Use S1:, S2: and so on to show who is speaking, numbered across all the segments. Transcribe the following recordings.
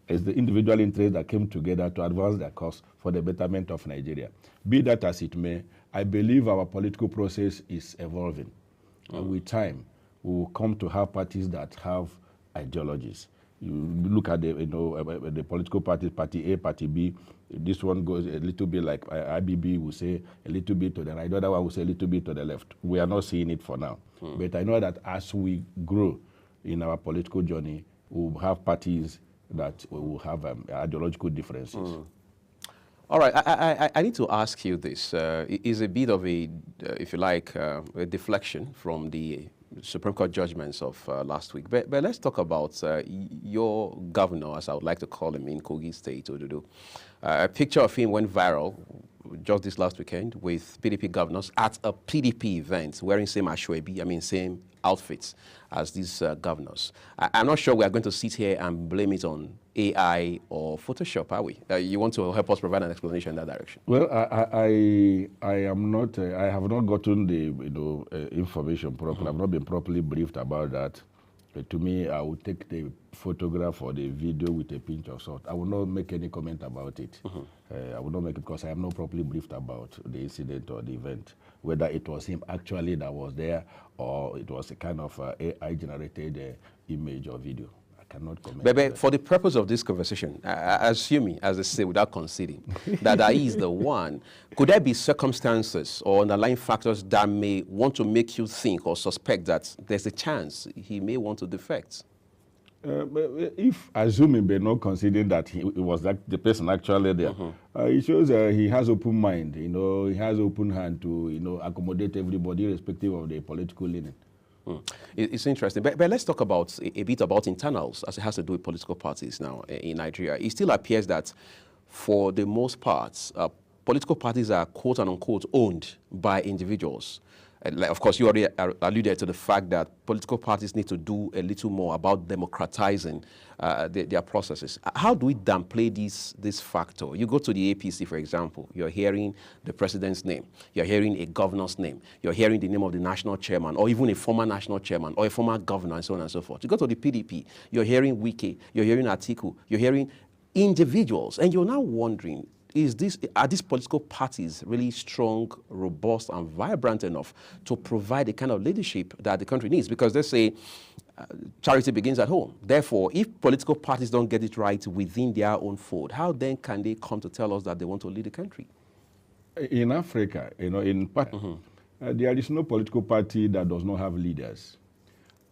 S1: It's the individual interests that came together to advance their cause for the betterment of Nigeria. Be that as it may, I believe our political process is evolving. And with time, we will come to have parties that have ideologies. You look at the political parties, Party A, Party B. This one goes a little bit like IBB will say a little bit to the right, the other one will say a little bit to the left. We are not seeing it for now. But I know that as we grow in our political journey, we will have parties that will have ideological differences.
S2: All right, I need to ask you this. It is a bit of a, if you like, a deflection from the Supreme Court judgments of last week. But let's talk about your governor, as I would like to call him, in Kogi State, Ododo. A picture of him went viral just this last weekend with PDP governors at a PDP event wearing same ashwebi, same outfits as these governors. I'm not sure we are going to sit here and blame it on AI or Photoshop, are we? You want to help us provide an explanation in that direction?
S1: Well, I am not. I have not gotten the information properly. I've not been properly briefed about that. To me, I will take the photograph or the video with a pinch of salt. I will not make any comment about it. I will not make it because I am not properly briefed about the incident or the event, whether it was him actually that was there or it was a kind of AI-generated image or video. I cannot comment.
S2: But for the purpose of this conversation, assuming, as they say, without conceding, that he is the one, could there be circumstances or underlying factors that may want to make you think or suspect that there's a chance he may want to defect?
S1: If assuming but not considering that it was the person actually there, it shows he has open mind. He has open hand to accommodate everybody, irrespective of the political leaning.
S2: It's interesting, but let's talk about a bit about internals as it has to do with political parties now in Nigeria. It still appears that, for the most part, political parties are quote unquote owned by individuals. Of course, you already alluded to the fact that political parties need to do a little more about democratizing their processes. How do we downplay this factor? You go to the APC, for example, you're hearing the president's name, you're hearing a governor's name, you're hearing the name of the national chairman, or even a former national chairman, or a former governor, and so on and so forth. You go to the PDP, you're hearing Wike, you're hearing Atiku, you're hearing individuals, and you're now wondering, are these political parties really strong, robust, and vibrant enough to provide the kind of leadership that the country needs? Because they say charity begins at home. Therefore, if political parties don't get it right within their own fold, how then can they come to tell us that they want to lead the country?
S1: In Africa, there is no political party that does not have leaders.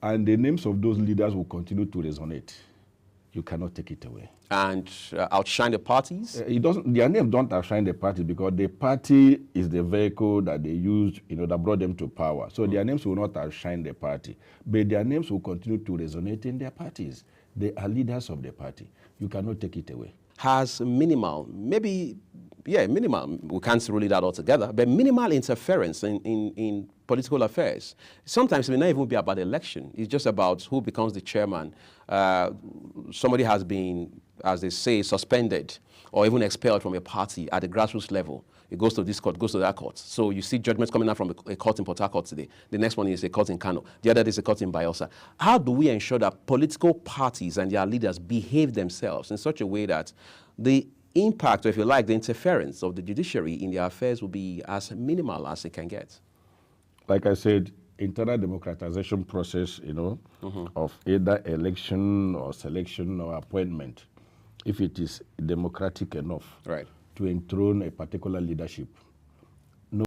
S1: And the names of those leaders will continue to resonate. You cannot take it away.
S2: And outshine the parties?
S1: Their names don't outshine the parties because the party is the vehicle that they used, that brought them to power. So their names will not outshine the party, but their names will continue to resonate in their parties. They are leaders of the party. You cannot take it away.
S2: Has minimal, minimal, we can't rule it out altogether, but minimal interference in political affairs. Sometimes it may not even be about election. It's just about who becomes the chairman. Somebody has been, as they say, suspended or even expelled from a party at the grassroots level. It goes to this court, goes to that court. So you see judgments coming out from a court in Port Harcourt today. The next one is a court in Kano. The other is a court in Bayelsa. How do we ensure that political parties and their leaders behave themselves in such a way that the impact, or if you like, the interference of the judiciary in their affairs will be as minimal as it can get?
S1: Like I said, internal democratization process, of either election or selection or appointment, if it is democratic enough to enthrone a particular leadership,